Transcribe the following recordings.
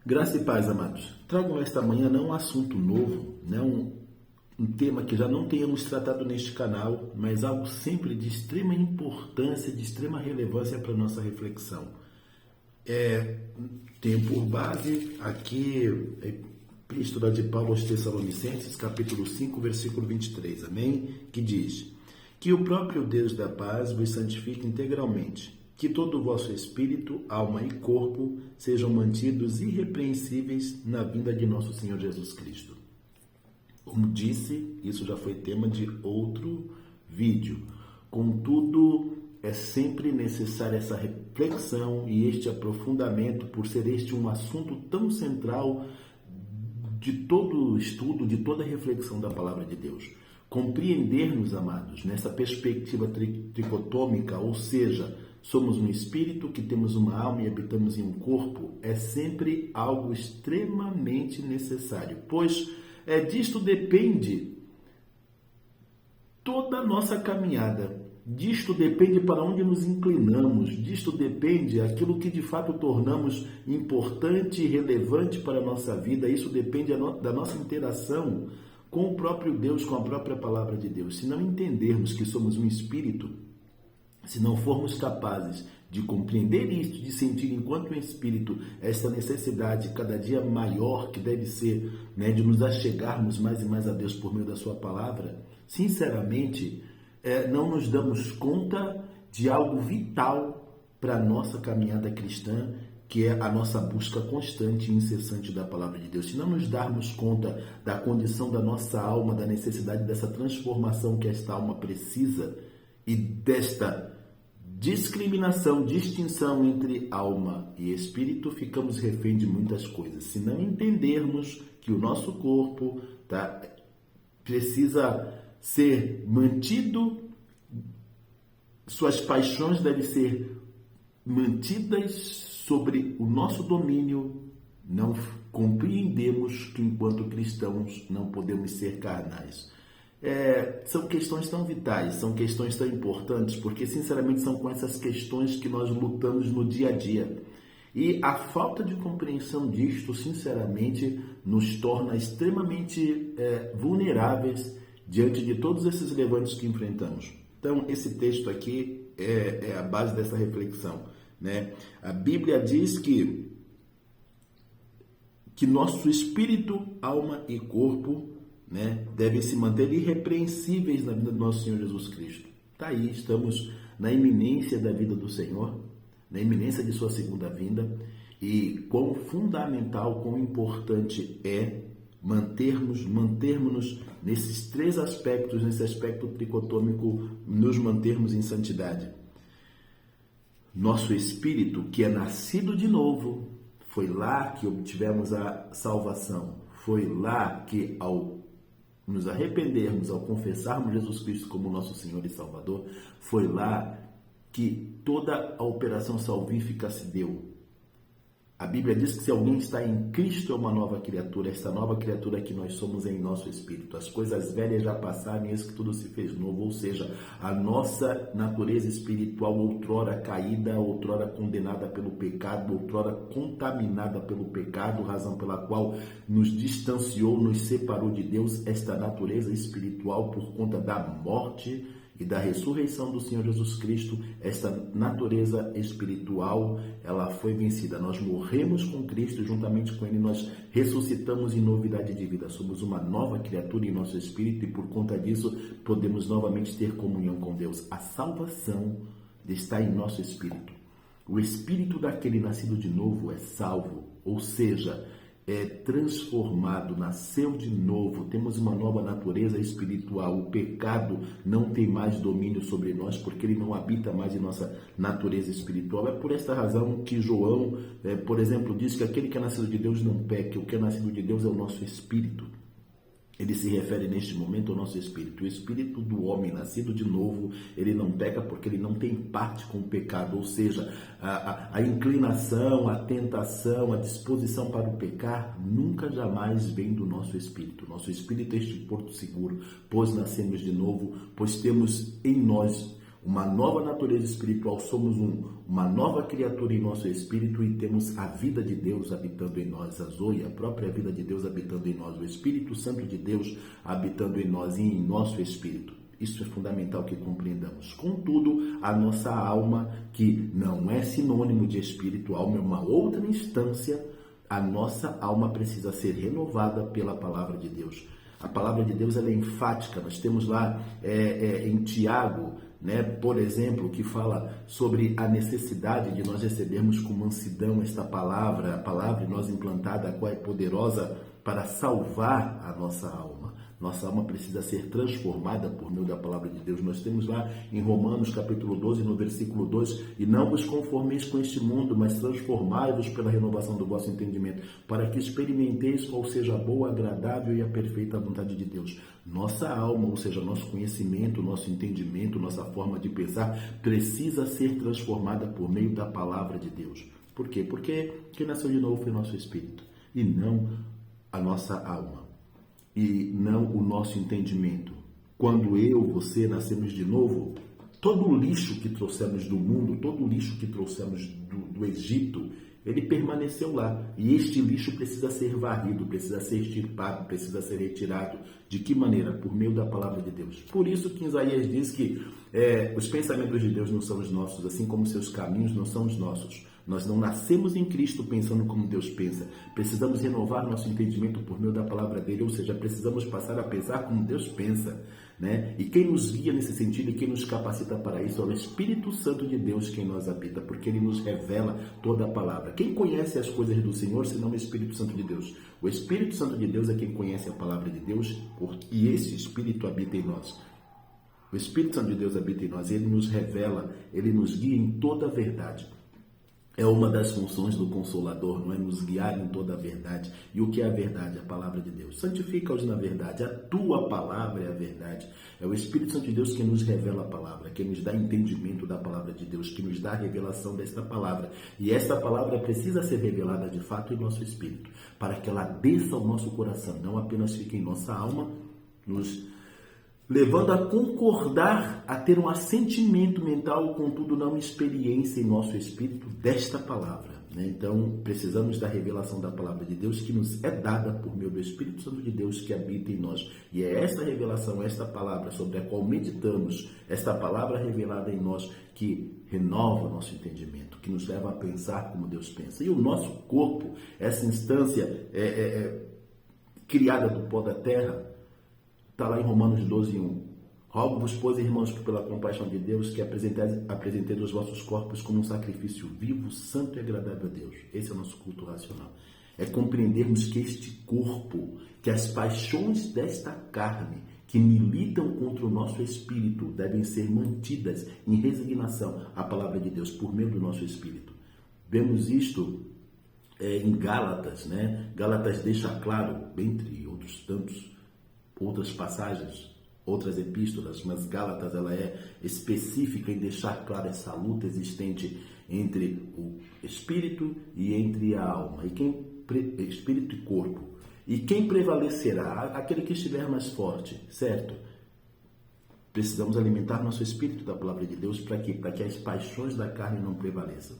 Graça e paz, amados. Trago esta manhã não um assunto novo, não um tema que já não tenhamos tratado neste canal, mas algo sempre de extrema importância, de extrema relevância para a nossa reflexão. Tenho por base aqui a Epístola de Paulo aos Tessalonicenses, capítulo 5, versículo 23, amém? Que diz: que o próprio Deus da paz vos santifique integralmente, que todo o vosso espírito, alma e corpo sejam mantidos irrepreensíveis na vinda de nosso Senhor Jesus Cristo. Como disse, isso já foi tema de outro vídeo. Contudo, é sempre necessária essa reflexão e este aprofundamento, por ser este um assunto tão central de todo o estudo, de toda a reflexão da Palavra de Deus. Compreendermos, amados, nessa perspectiva tricotômica, ou seja, somos um espírito que temos uma alma e habitamos em um corpo, é sempre algo extremamente necessário, pois disto depende toda a nossa caminhada, disto depende para onde nos inclinamos, disto depende aquilo que de fato tornamos importante e relevante para a nossa vida, isso depende da nossa interação com o próprio Deus, com a própria Palavra de Deus. Se não entendermos que somos um espírito, se não formos capazes de compreender isto, de sentir enquanto um espírito esta necessidade cada dia maior que deve ser, de nos achegarmos mais e mais a Deus por meio da sua palavra, sinceramente, não nos damos conta de algo vital para a nossa caminhada cristã, que é a nossa busca constante e incessante da palavra de Deus. Se não nos darmos conta da condição da nossa alma, da necessidade dessa transformação que esta alma precisa e desta distinção entre alma e espírito, ficamos refém de muitas coisas. Se não entendermos que o nosso corpo precisa ser mantido, suas paixões devem ser mantidas sobre o nosso domínio, não compreendemos que enquanto cristãos não podemos ser carnais. São questões tão vitais, são questões tão importantes, porque sinceramente são com essas questões que nós lutamos no dia a dia. E a falta de compreensão disto, sinceramente, nos torna extremamente vulneráveis diante de todos esses levantes que enfrentamos. Então, esse texto aqui é a base dessa reflexão, A Bíblia diz que nosso espírito, alma e corpo devem se manter irrepreensíveis na vida do nosso Senhor Jesus Cristo. Está aí, estamos na iminência da vida do Senhor, na iminência de sua segunda vinda, e quão fundamental, quão importante é mantermos-nos nesses três aspectos, nesse aspecto tricotômico, nos mantermos em santidade. Nosso espírito, que é nascido de novo, foi lá que obtivemos a salvação, foi lá que, ao nos arrependermos, ao confessarmos Jesus Cristo como nosso Senhor e Salvador, foi lá que toda a operação salvífica se deu. A Bíblia diz que se alguém está em Cristo é uma nova criatura, esta nova criatura que nós somos em nosso espírito. As coisas velhas já passaram e eis que tudo se fez novo, ou seja, a nossa natureza espiritual, outrora caída, outrora condenada pelo pecado, outrora contaminada pelo pecado, razão pela qual nos distanciou, nos separou de Deus, esta natureza espiritual por conta da morte e da ressurreição do Senhor Jesus Cristo, esta natureza espiritual, ela foi vencida. Nós morremos com Cristo e juntamente com Ele nós ressuscitamos em novidade de vida. Somos uma nova criatura em nosso espírito e por conta disso podemos novamente ter comunhão com Deus. A salvação está em nosso espírito. O espírito daquele nascido de novo é salvo, ou seja, é transformado, nasceu de novo, temos uma nova natureza espiritual. O pecado não tem mais domínio sobre nós, porque ele não habita mais em nossa natureza espiritual. É por esta razão que João, por exemplo, diz que aquele que é nascido de Deus não peca. O que é nascido de Deus é o nosso espírito. Ele se refere neste momento ao nosso espírito. O espírito do homem nascido de novo, ele não peca porque ele não tem parte com o pecado. Ou seja, a inclinação, a tentação, a disposição para o pecar nunca jamais vem do nosso espírito. Nosso espírito é este porto seguro, pois nascemos de novo, pois temos em nós uma nova natureza espiritual, somos uma nova criatura em nosso espírito e temos a vida de Deus habitando em nós, a Zoe, a própria vida de Deus habitando em nós, o Espírito Santo de Deus habitando em nós e em nosso espírito. Isso é fundamental que compreendamos. Contudo, a nossa alma, que não é sinônimo de espírito, alma é uma outra instância, a nossa alma precisa ser renovada pela palavra de Deus. A palavra de Deus ela é enfática. Nós temos lá em Tiago, por exemplo, que fala sobre a necessidade de nós recebermos com mansidão esta palavra, a palavra em nós implantada, a qual é poderosa para salvar a nossa alma. Nossa alma precisa ser transformada por meio da palavra de Deus. Nós temos lá em Romanos capítulo 12, no versículo 2, e não vos conformeis com este mundo, mas transformai-vos pela renovação do vosso entendimento, para que experimenteis qual seja a boa, agradável e a perfeita vontade de Deus. Nossa alma, ou seja, nosso conhecimento, nosso entendimento, nossa forma de pensar, precisa ser transformada por meio da palavra de Deus. Por quê? Porque quem nasceu de novo foi o nosso espírito, e não a nossa alma. E não o nosso entendimento. Quando você nascemos de novo, todo o lixo que trouxemos do mundo, todo o lixo que trouxemos do Egito, ele permaneceu lá. E este lixo precisa ser varrido, precisa ser extirpado, precisa ser retirado. De que maneira? Por meio da palavra de Deus. Por isso que Isaías diz que os pensamentos de Deus não são os nossos, assim como seus caminhos não são os nossos. Nós não nascemos em Cristo pensando como Deus pensa. Precisamos renovar nosso entendimento por meio da palavra dele, ou seja, precisamos passar a pensar como Deus pensa, E quem nos guia nesse sentido e quem nos capacita para isso é o Espírito Santo de Deus que em nós habita, porque ele nos revela toda a palavra. Quem conhece as coisas do Senhor, senão o Espírito Santo de Deus? O Espírito Santo de Deus é quem conhece a palavra de Deus, e esse Espírito habita em nós. O Espírito Santo de Deus habita em nós, ele nos revela, ele nos guia em toda a verdade. É uma das funções do Consolador, não é? Nos guiar em toda a verdade. E o que é a verdade? A palavra de Deus. Santifica-os na verdade. A tua palavra é a verdade. É o Espírito Santo de Deus que nos revela a palavra, que nos dá entendimento da palavra de Deus, que nos dá a revelação desta palavra. E esta palavra precisa ser revelada de fato em nosso espírito, para que ela desça ao nosso coração, não apenas fique em nossa alma, nos levando a concordar, a ter um assentimento mental, contudo não experiência em nosso espírito desta palavra. Então, precisamos da revelação da palavra de Deus que nos é dada por meio do Espírito Santo de Deus que habita em nós. E é esta revelação, esta palavra sobre a qual meditamos, esta palavra revelada em nós que renova o nosso entendimento, que nos leva a pensar como Deus pensa. E o nosso corpo, essa instância criada do pó da terra, está lá em Romanos 12, 1. Rogo-vos, pois, irmãos, pela compaixão de Deus, que apresenteis os vossos corpos como um sacrifício vivo, santo e agradável a Deus. Esse é o nosso culto racional. É compreendermos que este corpo, que as paixões desta carne, que militam contra o nosso espírito, devem ser mantidas em resignação à palavra de Deus, por meio do nosso espírito. Vemos isto em Gálatas, Gálatas deixa claro, entre outras passagens, outras epístolas, mas Gálatas ela é específica em deixar clara essa luta existente entre o espírito e entre a alma, espírito e corpo. E quem prevalecerá? Aquele que estiver mais forte, certo? Precisamos alimentar nosso espírito da palavra de Deus para quê? Para que as paixões da carne não prevaleçam.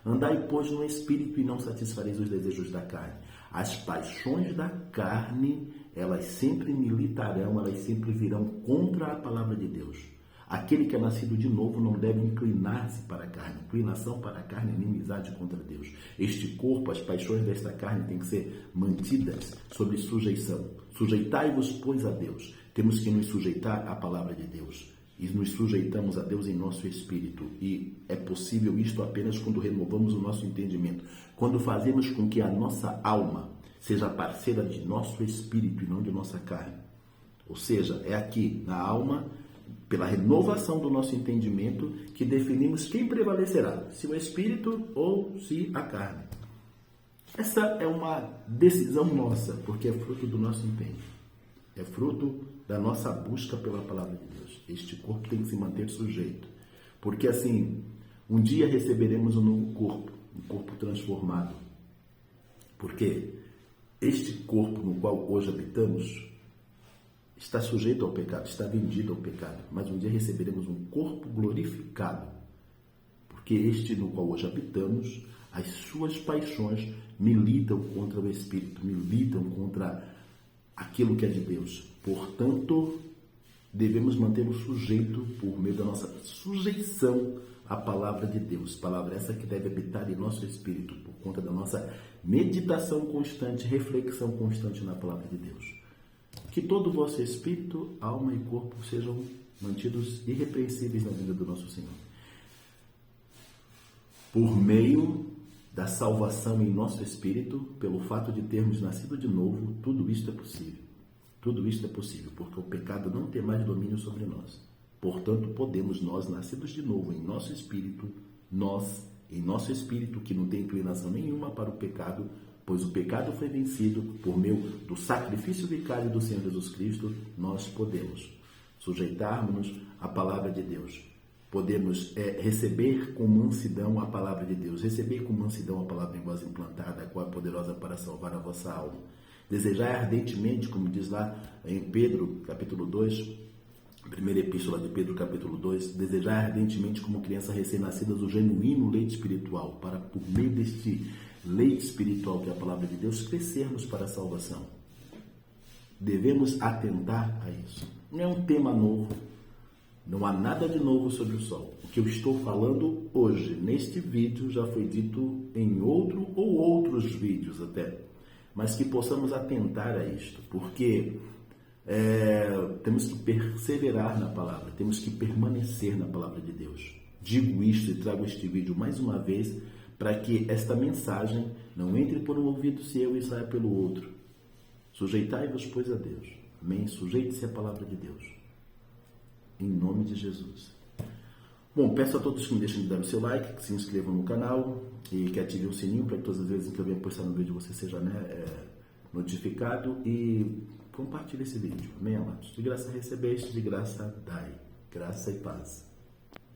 Andai, pois, no espírito e não satisfareis os desejos da carne. As paixões da carne, elas sempre militarão, elas sempre virão contra a palavra de Deus. Aquele que é nascido de novo não deve inclinar-se para a carne. Inclinação para a carne é inimizade contra Deus. Este corpo, as paixões desta carne têm que ser mantidas sob sujeição. Sujeitai-vos, pois, a Deus. Temos que nos sujeitar à palavra de Deus. E nos sujeitamos a Deus em nosso espírito. E é possível isto apenas quando renovamos o nosso entendimento. Quando fazemos com que a nossa alma seja parceira de nosso espírito e não de nossa carne. Ou seja, é aqui, na alma, pela renovação do nosso entendimento, que definimos quem prevalecerá, se o espírito ou se a carne. Essa é uma decisão nossa, porque é fruto do nosso empenho. É fruto da nossa busca pela palavra de Deus. Este corpo tem que se manter sujeito. Porque assim, um dia receberemos um novo corpo, um corpo transformado. Porque este corpo no qual hoje habitamos, está sujeito ao pecado, está vendido ao pecado, mas um dia receberemos um corpo glorificado, porque este no qual hoje habitamos, as suas paixões militam contra o Espírito, militam contra aquilo que é de Deus. Portanto, devemos manter-nos sujeito por meio da nossa sujeição à palavra de Deus. Palavra essa que deve habitar em nosso espírito por conta da nossa meditação constante, reflexão constante na palavra de Deus. Que todo o vosso espírito, alma e corpo sejam mantidos irrepreensíveis na vida do nosso Senhor. Por meio da salvação em nosso espírito, pelo fato de termos nascido de novo, tudo isto é possível. Tudo isto é possível, porque o pecado não tem mais domínio sobre nós. Portanto, podemos nós, nascidos de novo em nosso espírito, que não tem inclinação nenhuma para o pecado, pois o pecado foi vencido por meio do sacrifício vicário do Senhor Jesus Cristo, nós podemos sujeitarmos-nos à palavra de Deus. Podemos receber com mansidão a palavra de Deus, receber com mansidão a palavra em voz implantada, a qual é poderosa para salvar a vossa alma. Desejar ardentemente, como diz lá em Pedro, capítulo 2, primeira epístola de Pedro, capítulo 2, desejar ardentemente como criança recém-nascida o genuíno leite espiritual, para por meio deste leite espiritual, que é a palavra de Deus, crescermos para a salvação. Devemos atentar a isso. Não é um tema novo, não há nada de novo sobre o sol. O que eu estou falando hoje, neste vídeo, já foi dito em outro ou outros vídeos até, mas que possamos atentar a isto, porque temos que perseverar na palavra, temos que permanecer na palavra de Deus. Digo isto e trago este vídeo mais uma vez para que esta mensagem não entre por um ouvido seu e saia pelo outro. Sujeitai-vos, pois, a Deus. Amém? Sujeite-se à palavra de Deus. Em nome de Jesus. Bom, peço a todos que me deixem de dar o seu like, que se inscrevam no canal e que ativem o sininho para que todas as vezes que eu venha postar no vídeo você seja notificado, e compartilhe esse vídeo. Amém, amados? De graça recebeste, de graça dai. Graça e paz.